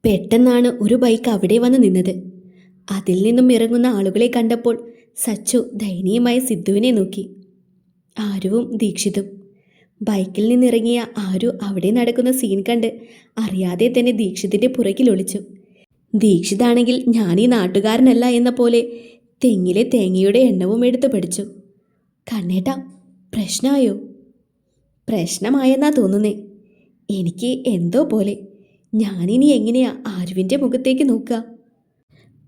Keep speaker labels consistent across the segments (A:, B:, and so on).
A: പെട്ടെന്നാണ് ഒരു ബൈക്ക് അവിടെ വന്ന് നിന്നത്. അതിൽ നിന്നും ഇറങ്ങുന്ന ആളുകളെ കണ്ടപ്പോൾ സച്ചു ദയനീയമായി സിദ്ധുവിനെ നോക്കി. ആരുവും ദീക്ഷിതും. ബൈക്കിൽ നിന്നിറങ്ങിയ ആരു അവിടെ നടക്കുന്ന സീൻ കണ്ട് അറിയാതെ തന്നെ ദീക്ഷിതിൻ്റെ പുറകിൽ ഒളിച്ചു. ദീക്ഷിതാണെങ്കിൽ ഞാനീ നാട്ടുകാരനല്ല എന്ന പോലെ തെങ്ങിലെ തേങ്ങയുടെ എണ്ണവും എടുത്ത് പഠിച്ചു. കണ്ണേട്ടാ, പ്രശ്നമായോ? പ്രശ്നമായെന്നാ തോന്നുന്നേ. എനിക്ക് എന്തോ പോലെ. ഞാനിനി എങ്ങനെയാ ആരുവിൻ്റെ മുഖത്തേക്ക് നോക്കുക?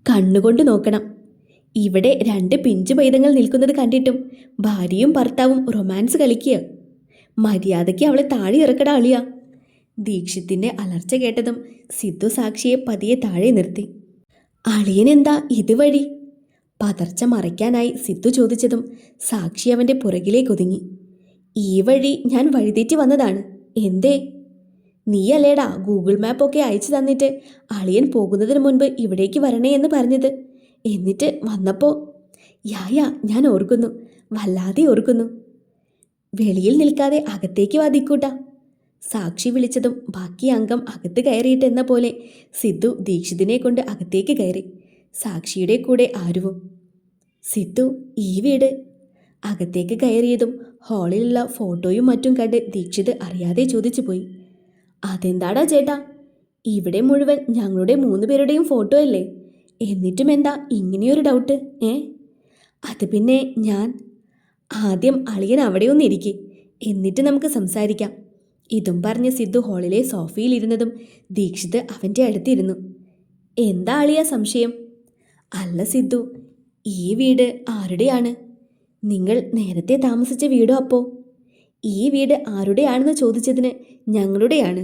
A: കണ്ണുകൊണ്ട് നോക്കണം. ഇവിടെ രണ്ട് പിഞ്ചു പൈതങ്ങൾ നിൽക്കുന്നത് കണ്ടിട്ടും ഭാര്യയും ഭർത്താവും റൊമാൻസ് കളിക്കുക. മര്യാദയ്ക്ക് അവളെ താഴെ ഇറക്കടാ അളിയ. ദീക്ഷിത്തിൻ്റെ അലർച്ച കേട്ടതും സിദ്ധു സാക്ഷിയെ പതിയെ താഴെ നിർത്തി. അളിയനെന്താ ഇതുവഴി? പതർച്ച മറയ്ക്കാനായി സിദ്ധു ചോദിച്ചതും സാക്ഷി അവൻ്റെ പുറകിലേക്ക് ഒതുങ്ങി. ഈ വഴി ഞാൻ വഴിതെറ്റി വന്നതാണ്. എന്തേ? നീയല്ലേടാ ഗൂഗിൾ മാപ്പൊക്കെ അയച്ചു തന്നിട്ട് അളിയൻ പോകുന്നതിന് മുൻപ് ഇവിടേക്ക് വരണേ എന്ന് പറഞ്ഞത്. എന്നിട്ട് വന്നപ്പോൾ യാ ഞാൻ ഓർക്കുന്നു, വല്ലാതെ ഓർക്കുന്നു. വെളിയിൽ നിൽക്കാതെ അകത്തേക്ക് വാദിക്കൂട്ടാ. സാക്ഷി വിളിച്ചതും ബാക്കി അംഗം അകത്ത് കയറിയിട്ടെന്ന പോലെ സിദ്ധു ദീക്ഷിതിനെ കൊണ്ട് അകത്തേക്ക് കയറി. സാക്ഷിയുടെ കൂടെ ആരുവും. സിദ്ധു, ഈ വീട്? അകത്തേക്ക് കയറിയതും ഹാളിലുള്ള ഫോട്ടോയും മറ്റും കണ്ട് ദീക്ഷിത് അറിയാതെ ചോദിച്ചു പോയി. അതെന്താടാ ചേട്ടാ, ഇവിടെ മുഴുവൻ ഞങ്ങളുടെ 3 പേരുടെയും ഫോട്ടോ അല്ലേ? എന്നിട്ടും എന്താ ഇങ്ങനെയൊരു ഡൗട്ട്? അത് പിന്നെ ഞാൻ ആദ്യം അളിയൻ അവിടെ ഒന്നിരിക്കെ, എന്നിട്ട് നമുക്ക് സംസാരിക്കാം. ഇതും പറഞ്ഞ് സിദ്ധു ഹാളിലെ സോഫയിലിരുന്നതും ദീക്ഷിത് അവൻ്റെ അടുത്തിരുന്നു. എന്താ അളിയ സംശയം? അല്ല സിദ്ധു, ഈ വീട് ആരുടെയാണ്? നിങ്ങൾ നേരത്തെ താമസിച്ച വീടോ? അപ്പോൾ ഈ വീട് ആരുടെയാണെന്ന് ചോദിച്ചതിന് ഞങ്ങളുടെയാണ്.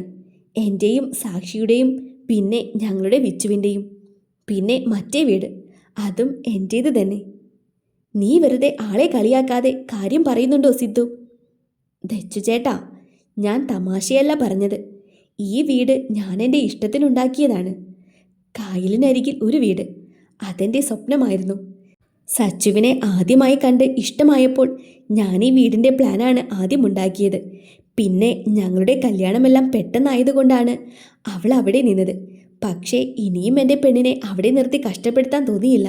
A: എൻ്റെയും സാക്ഷിയുടെയും, പിന്നെ ഞങ്ങളുടെ വിച്ചുവിൻ്റെയും. പിന്നെ മറ്റേ വീട്, അതും എൻ്റേത് തന്നെ. നീ വെറുതെ ആളെ കളിയാക്കാതെ കാര്യം പറയുന്നുണ്ടോ സിദ്ധു? ദച്ചു ചേട്ടാ, ഞാൻ തമാശയല്ല പറഞ്ഞത്. ഈ വീട് ഞാൻ എൻ്റെ ഇഷ്ടത്തിനുണ്ടാക്കിയതാണ്. കായലിനരികിൽ ഒരു വീട്, അതെൻ്റെ സ്വപ്നമായിരുന്നു. സച്ചുവിനെ ആദ്യമായി കണ്ട് ഇഷ്ടമായപ്പോൾ ഞാൻ ഈ വീടിൻ്റെ പ്ലാനാണ് ആദ്യം ഉണ്ടാക്കിയത്. പിന്നെ ഞങ്ങളുടെ കല്യാണമെല്ലാം പെട്ടെന്നായതുകൊണ്ടാണ് അവൾ അവിടെ നിന്നത്. പക്ഷേ ഇനിയും എൻ്റെ പെണ്ണിനെ അവിടെ നിർത്തി കഷ്ടപ്പെടുത്താൻ തോന്നിയില്ല.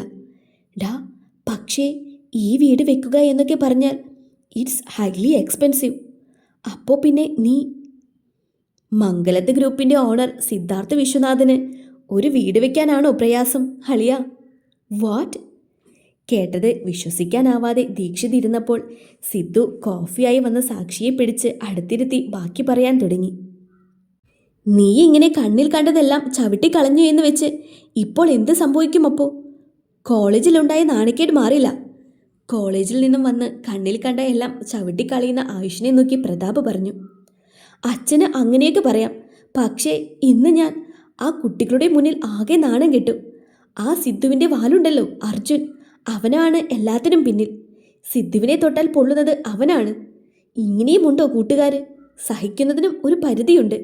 A: ഡാ, പക്ഷേ ഈ വീട് വെക്കുക എന്നൊക്കെ പറഞ്ഞാൽ ഇറ്റ്സ് ഹൈലി എക്സ്പെൻസീവ്. അപ്പോൾ പിന്നെ നീ മംഗലത്ത് ഗ്രൂപ്പിൻ്റെ ഓണർ സിദ്ധാർത്ഥ വിശ്വനാഥന് ഒരു വീട് വെക്കാനാണോ പ്രയാസം ഹളിയ? വാട്ട്? കേട്ടത് വിശ്വസിക്കാനാവാതെ ദീക്ഷിത് ഇരുന്നപ്പോൾ സിദ്ധു കോഫിയായി വന്ന സാക്ഷിയെ പിടിച്ച് അടുത്തിരുത്തി ബാക്കി പറയാൻ തുടങ്ങി. നീ ഇങ്ങനെ കണ്ണിൽ കണ്ടതെല്ലാം ചവിട്ടിക്കളഞ്ഞു എന്ന് വെച്ച് ഇപ്പോൾ എന്ത് സംഭവിക്കും? അപ്പോൾ കോളേജിലുണ്ടായ നാണക്കേട് മാറില്ല. കോളേജിൽ നിന്നും വന്ന് കണ്ണിൽ കണ്ട എല്ലാം ചവിട്ടിക്കളയുന്ന ആയുഷിനെ നോക്കി പ്രതാപ് പറഞ്ഞു. അച്ഛന് അങ്ങനെയൊക്കെ പറയാം, പക്ഷേ ഇന്ന് ഞാൻ ആ കുട്ടികളുടെ മുന്നിൽ ആകെ നാണം കെട്ടു. ആ സിദ്ധുവിൻ്റെ വാലുണ്ടല്ലോ അർജുൻ, അവനാണ് എല്ലാത്തിനും പിന്നിൽ. സിദ്ധുവിനെ തൊട്ടാൽ പൊള്ളുന്നത് അവനാണ്. ഇങ്ങനെയുമുണ്ടോ കൂട്ടുകാർ? സഹിക്കുന്നതിനും ഒരു പരിധിയുണ്ട്.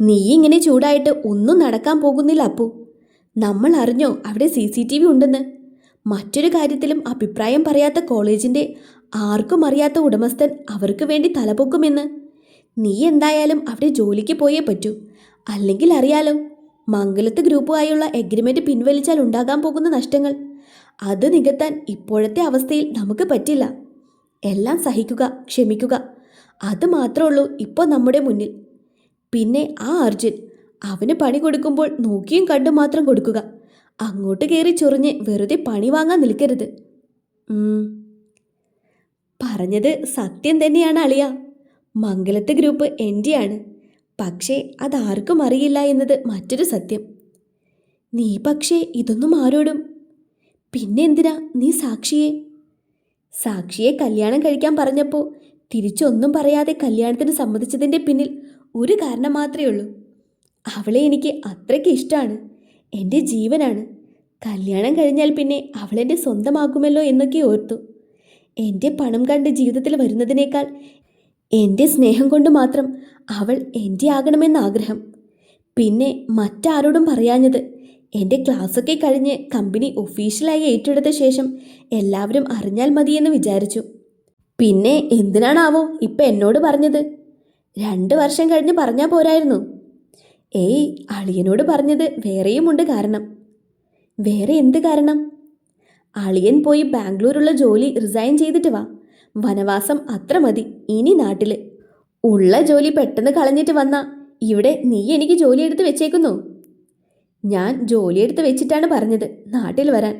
A: നീ ഇങ്ങനെ ചൂടായിട്ട് ഒന്നും നടക്കാൻ പോകുന്നില്ല അപ്പു. നമ്മൾ അറിഞ്ഞോ അവിടെ CCTV ഉണ്ടെന്ന്? മറ്റൊരു കാര്യത്തിലും അഭിപ്രായം പറയാത്ത കോളേജിൻ്റെ ആർക്കും അറിയാത്ത ഉടമസ്ഥൻ അവർക്ക് വേണ്ടി തലപൊക്കുമെന്ന്. നീ എന്തായാലും അവിടെ ജോലിക്ക് പോയേ പറ്റൂ. അല്ലെങ്കിൽ അറിയാലോ, മംഗലത്ത് ഗ്രൂപ്പുമായുള്ള എഗ്രിമെൻറ്റ് പിൻവലിച്ചാൽ ഉണ്ടാകാൻ പോകുന്ന നഷ്ടങ്ങൾ. അത് നികത്താൻ ഇപ്പോഴത്തെ അവസ്ഥയിൽ നമുക്ക് പറ്റില്ല. എല്ലാം സഹിക്കുക, ക്ഷമിക്കുക, അത് മാത്രമേ ഉള്ളൂ ഇപ്പോൾ നമ്മുടെ മുന്നിൽ. പിന്നെ ആ അർജുൻ, അവന് പണി കൊടുക്കുമ്പോൾ നോക്കിയും കണ്ടും മാത്രം കൊടുക്കുക. അങ്ങോട്ട് കയറി ചൊറിഞ്ഞ് വെറുതെ പണി വാങ്ങാൻ നിൽക്കരുത്. പറഞ്ഞത് സത്യം തന്നെയാണ് അളിയ. മംഗലത്തെ ഗ്രൂപ്പ് എൻ്റെയാണ്. പക്ഷേ അതാർക്കും അറിയില്ല എന്നത് മറ്റൊരു സത്യം. നീ പക്ഷേ ഇതൊന്നും ആരോടും? പിന്നെ എന്തിനാ നീ സാക്ഷിയെ കല്യാണം കഴിക്കാൻ പറഞ്ഞപ്പോൾ തിരിച്ചൊന്നും പറയാതെ കല്യാണത്തിന് സമ്മതിച്ചതിൻ്റെ പിന്നിൽ ഒരു കാരണം മാത്രമേ ഉള്ളൂ. അവളെ എനിക്ക് അത്രയ്ക്ക് ഇഷ്ടമാണ്, എൻ്റെ ജീവനാണ്. കല്യാണം കഴിഞ്ഞാൽ പിന്നെ അവളെൻ്റെ സ്വന്തമാക്കുമല്ലോ എന്നൊക്കെ ഓർത്തു. എൻ്റെ പണം കണ്ട് ജീവിതത്തിൽ വരുന്നതിനേക്കാൾ എൻ്റെ സ്നേഹം കൊണ്ട് മാത്രം അവൾ എൻ്റെ ആകണമെന്ന ആഗ്രഹം. പിന്നെ മറ്റാരോടും പറയാഞ്ഞത്, എൻ്റെ ക്ലാസ്സൊക്കെ കഴിഞ്ഞ് കമ്പനി ഒഫീഷ്യലായി ഏറ്റെടുത്ത ശേഷം എല്ലാവരും അറിഞ്ഞാൽ മതിയെന്ന് വിചാരിച്ചു. പിന്നെ എന്തിനാണാവോ ഇപ്പം എന്നോട് പറഞ്ഞത്? 2 വർഷം കഴിഞ്ഞ് പറഞ്ഞാൽ പോരായിരുന്നു? ഏയ്, അളിയനോട് പറഞ്ഞത് വേറെയുമുണ്ട് കാരണം. വേറെ എന്ത് കാരണം? അളിയൻ പോയി ബാംഗ്ലൂരുള്ള ജോലി റിസൈൻ ചെയ്തിട്ട് വാ. വനവാസം അത്ര മതി ഇനി നാട്ടില്. ഉള്ള ജോലി പെട്ടെന്ന് കളഞ്ഞിട്ട് വന്നാ ഇവിടെ നീ എനിക്ക് ജോലി എടുത്ത് വെച്ചേക്കുന്നു. ഞാൻ ജോലിയെടുത്ത് വെച്ചിട്ടാണ് പറഞ്ഞത് നാട്ടിൽ വരാൻ.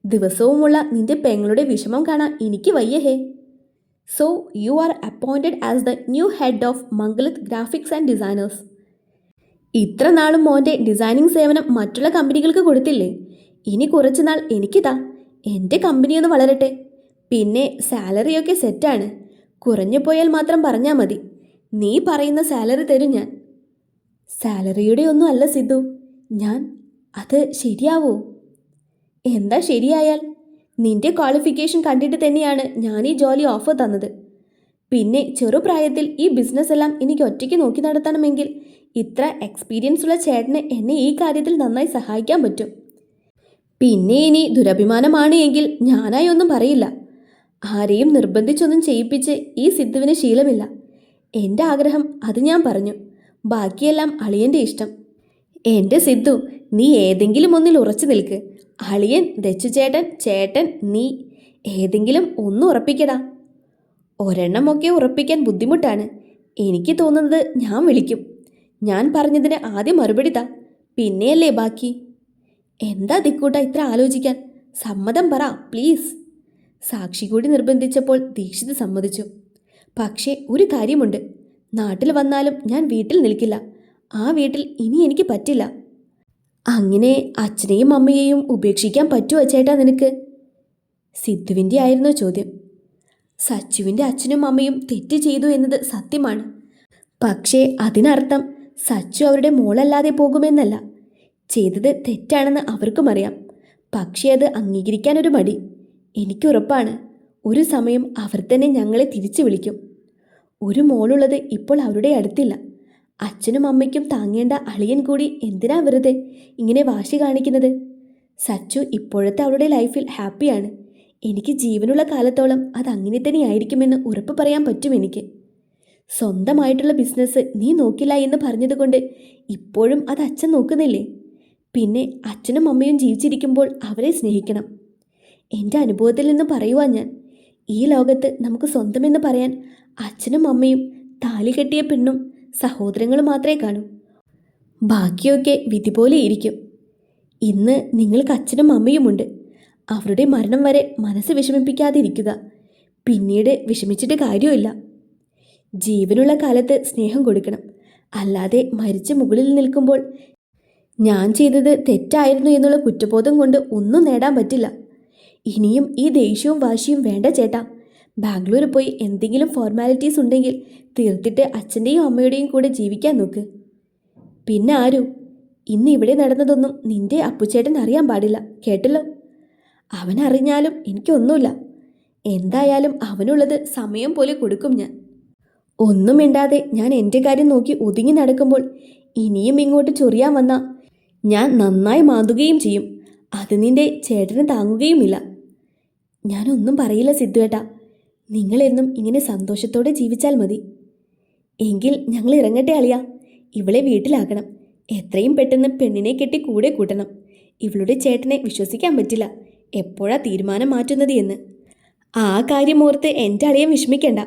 A: ദിവസവുമുള്ള നിന്റെ പെങ്ങളുടെ വിഷമം കാണാൻ എനിക്ക് വയ്യ hey. So you are appointed as the new head of Mangalath graphics and designers. ഇത്ര നാളും മോൻ്റെ ഡിസൈനിങ് സേവനം മറ്റുള്ള കമ്പനികൾക്ക് കൊടുത്തില്ലേ? ഇനി കുറച്ചുനാൾ എനിക്കിതാ. എൻ്റെ കമ്പനിയൊന്ന് വളരട്ടെ. പിന്നെ സാലറിയൊക്കെ സെറ്റാണ്. കുറഞ്ഞു പോയാൽ മാത്രം പറഞ്ഞാൽ മതി. നീ പറയുന്ന സാലറി തരും ഞാൻ. സാലറിയുടെ ഒന്നും അല്ല സിദ്ധു, അത് ശരിയാവോ? എന്താ ശരിയായാൽ? നിന്റെ ക്വാളിഫിക്കേഷൻ കണ്ടിട്ട് തന്നെയാണ് ഞാൻ ഈ ജോലി ഓഫർ തന്നത്. പിന്നെ ചെറുപ്രായത്തിൽ ഈ ബിസിനസ് എല്ലാം എനിക്ക് ഒറ്റയ്ക്ക് നോക്കി നടത്തണമെങ്കിൽ ഇത്ര എക്സ്പീരിയൻസ് ഉള്ള ചേട്ടന് എന്നെ ഈ കാര്യത്തിൽ നന്നായി സഹായിക്കാൻ പറ്റും. പിന്നെ ഇനി ദുരഭിമാനമാണ് എങ്കിൽ ഞാനായി ഒന്നും പറയില്ല. ആരെയും നിർബന്ധിച്ചൊന്നും ചെയ്യിപ്പിച്ച് ഈ സിദ്ധുവിന് ശീലമില്ല. എൻ്റെ ആഗ്രഹം അത് ഞാൻ പറഞ്ഞു. ബാക്കിയെല്ലാം അളിയൻ്റെ ഇഷ്ടം. എൻ്റെ സിദ്ധു, നീ ഏതെങ്കിലും ഒന്നിൽ ഉറച്ചു നിൽക്ക്. അളിയൻ, ദച്ചുചേട്ടൻ, ചേട്ടൻ, നീ ഏതെങ്കിലും ഒന്ന് ഉറപ്പിക്കടാ. ഒരെണ്ണമൊക്കെ ഉറപ്പിക്കാൻ ബുദ്ധിമുട്ടാണ്. എനിക്ക് തോന്നുന്നത് ഞാൻ വിളിക്കും. ഞാൻ പറഞ്ഞതിന് ആദ്യം മറുപടി താ, പിന്നെയല്ലേ ബാക്കി. എന്താ ദിക്കൂട്ട ഇത്ര ആലോചിക്കാൻ? സമ്മതം പറ പ്ലീസ്. സാക്ഷി കൂടി നിർബന്ധിച്ചപ്പോൾ ദീക്ഷിത് സമ്മതിച്ചു. പക്ഷേ ഒരു കാര്യമുണ്ട്, നാട്ടിൽ വന്നാലും ഞാൻ വീട്ടിൽ നിൽക്കില്ല. ആ വീട്ടിൽ ഇനി എനിക്ക് പറ്റില്ല. അങ്ങനെ അച്ഛനെയും അമ്മയെയും ഉപേക്ഷിക്കാൻ പറ്റുമോ ചേട്ടാ നിനക്ക്? സിദ്ധുവിൻ്റെ ആയിരുന്നു ചോദ്യം. സച്ചുവിൻ്റെ അച്ഛനും അമ്മയും തെറ്റ് ചെയ്തു എന്നത് സത്യമാണ്. പക്ഷേ അതിനർത്ഥം സച്ചു അവരുടെ മോളല്ലാതെ പോകുമെന്നല്ല. ചെയ്തത് തെറ്റാണെന്ന് അവർക്കും അറിയാം. പക്ഷേ അത് അംഗീകരിക്കാനൊരു മടി. എനിക്കുറപ്പാണ് ഒരു സമയം അവർ തന്നെ ഞങ്ങളെ തിരിച്ചു വിളിക്കും. ഒരു മോളുള്ളത് ഇപ്പോൾ അവരുടെ അടുത്തില്ല. അച്ഛനും അമ്മയ്ക്കും താങ്ങേണ്ട അളിയൻ കൂടി എന്തിനാ വെറുതെ ഇങ്ങനെ വാശി കാണിക്കുന്നത്? സച്ചു ഇപ്പോഴത്തെ അവളുടെ ലൈഫിൽ ഹാപ്പിയാണ്. എനിക്ക് ജീവനുള്ള കാലത്തോളം അത് അങ്ങനെ തന്നെ ആയിരിക്കുമെന്ന് ഉറപ്പ് പറയാൻ പറ്റും എനിക്ക്. സ്വന്തമായിട്ടുള്ള ബിസിനസ് നീ നോക്കില്ല എന്ന് പറഞ്ഞതുകൊണ്ട് ഇപ്പോഴും അത് അച്ഛൻ നോക്കുന്നില്ലേ? പിന്നെ അച്ഛനും അമ്മയും ജീവിച്ചിരിക്കുമ്പോൾ അവരെ സ്നേഹിക്കണം. എൻ്റെ അനുഭവത്തിൽ നിന്ന് പറയുവാൻ ഞാൻ, ഈ ലോകത്ത് നമുക്ക് സ്വന്തമെന്ന് പറയാൻ അച്ഛനും അമ്മയും താലി കെട്ടിയ പെണ്ണും സഹോദരങ്ങളും മാത്രമേ കാണൂ. ബാക്കിയൊക്കെ വിധി പോലെ ഇരിക്കും. ഇന്ന് നിങ്ങൾക്ക് അച്ഛനും അമ്മയുമുണ്ട്. അവരുടെ മരണം വരെ മനസ്സ് വിഷമിപ്പിക്കാതിരിക്കുക. പിന്നീട് വിഷമിച്ചിട്ട് കാര്യമില്ല. ജീവനുള്ള കാലത്ത് സ്നേഹം കൊടുക്കണം. അല്ലാതെ മരിച്ച മുകളിൽ നിൽക്കുമ്പോൾ ഞാൻ ചെയ്തത് തെറ്റായിരുന്നു എന്നുള്ള കുറ്റബോധം കൊണ്ട് ഒന്നും നേടാൻ പറ്റില്ല. ഇനിയും ഈ ദേഷ്യവും വാശിയും വേണ്ട ചേട്ടാ. ബാംഗ്ലൂർ പോയി എന്തെങ്കിലും ഫോർമാലിറ്റീസ് ഉണ്ടെങ്കിൽ തീർത്തിട്ട് അച്ഛൻ്റെയും അമ്മയുടെയും കൂടെ ജീവിക്കാൻ നോക്ക്. പിന്നെ ആരു, ഇന്ന് ഇവിടെ നടന്നതൊന്നും നിന്റെ അപ്പുച്ചേട്ടൻ അറിയാൻ പാടില്ല, കേട്ടല്ലോ? അവനറിഞ്ഞാലും എനിക്കൊന്നുമില്ല. എന്തായാലും അവനുള്ളത് സമയം പോലെ കൊടുക്കും ഞാൻ. ഒന്നും മിണ്ടാതെ ഞാൻ എൻ്റെ കാര്യം നോക്കി ഒതുങ്ങി നടക്കുമ്പോൾ ഇനിയും ഇങ്ങോട്ട് ചൊറിയാൻ വന്നാൽ ഞാൻ നന്നായി മാന്തുകയും ചെയ്യും. അത് നിന്റെ ചേട്ടന് താങ്ങുകയുമില്ല. ഞാനൊന്നും പറയില്ല സിദ്ധുവേട്ടാ. നിങ്ങളെന്നും ഇങ്ങനെ സന്തോഷത്തോടെ ജീവിച്ചാൽ മതി. എങ്കിൽ ഞങ്ങൾ ഇറങ്ങട്ടെ അളിയാ. ഇവളെ വീട്ടിലാക്കണം. എത്രയും പെട്ടെന്ന് പെണ്ണിനെ കെട്ടി കൂടെ കൂട്ടണം. ഇവളുടെ ചേട്ടനെ വിശ്വസിക്കാൻ പറ്റില്ല, എപ്പോഴാ തീരുമാനം മാറ്റുന്നത് എന്ന്. ആ കാര്യം ഓർത്ത് എൻ്റെ അളിയൻ വിഷമിക്കണ്ട.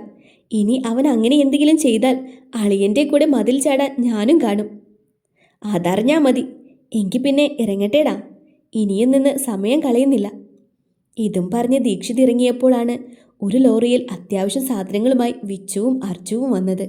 A: ഇനി അവൻ അങ്ങനെ എന്തെങ്കിലും ചെയ്താൽ അളിയൻ്റെ കൂടെ മതിൽ ചാടാൻ ഞാനും കാണും. അതറിഞ്ഞാൽ മതി. എങ്കിൽ പിന്നെ ഇറങ്ങട്ടേടാ. ഇനിയും നിന്ന് സമയം കളയുന്നില്ല. ഇതും പറഞ്ഞ് ദീക്ഷിത് ഇറങ്ങിയപ്പോഴാണ് ഒരു ലോറിയിൽ അത്യാവശ്യം സാധനങ്ങളുമായി വിച്ചുവും അർജുവും വന്നത്.